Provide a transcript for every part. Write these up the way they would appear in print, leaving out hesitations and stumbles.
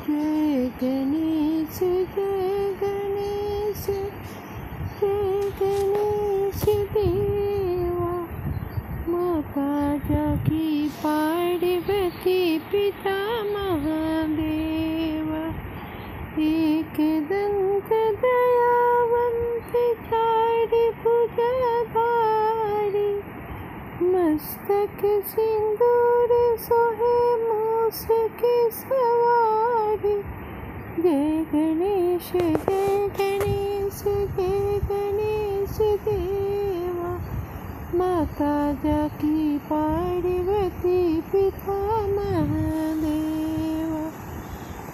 जय गणेश जय गणेश जय गणेश देवा। माता जाकी पार्वती पिता महादेवा। एक दंत दयावंत चारि भुजधारी। मस्तक सिंदूर सोहे मूस की सवारी। जय गणेश जय गणेश जय गणेश देवा। माता जाकी पार्वती पिता महादेवा।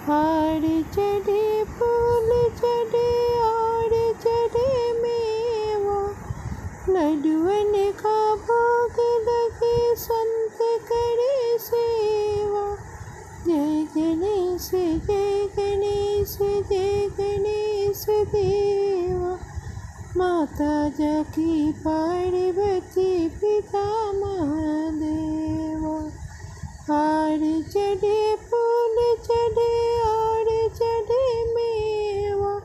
हार चढ़े फूल चढ़े और चढ़े मेवा। लड्डुअन का भोग लगे संत करे सेवा। जय गणेश जय गणेश जय गणेश देवा। माता जाकी पार्वती पिता महादेवा। हार चढ़े फूल चढ़े और चढ़े मेवा।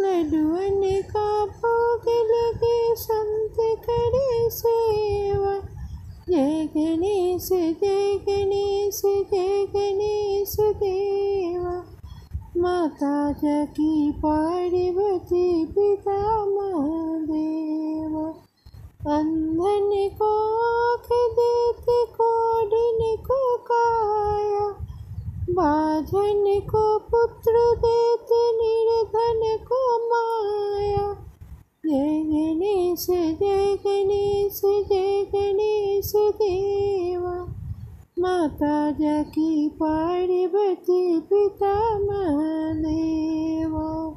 लड्डुअन का भोग लगे संत करे सेवा। जय गणेश जय गणेश जय गणेश देवा। माता जाकी पार्वती पिता महादेवा। अंधन को आँख देते कोढ़िन को काया। बाझन को पुत्र देते निर्धन को माया। जय गणेश जय गणेश जय गणेश देवा। माता जाकी पार्वती पिता महादेवा।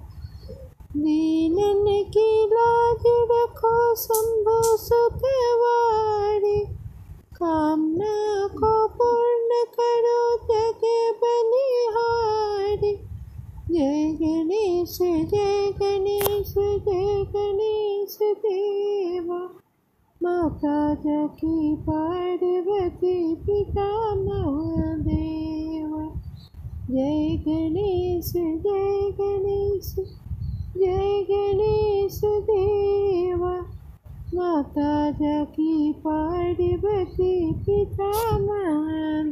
दीनन की लाज रखो शंभु सुतवारी। कामना को पूर्ण करो जग बलिहारी। जय गणेश जय गणेश जय गणेश देवा। माता जाकी पार्वती पिता महादेवा। जय गणेश जय गणेश जय गणेश देवा। माता जाकी पार्वती पिता महादेवा।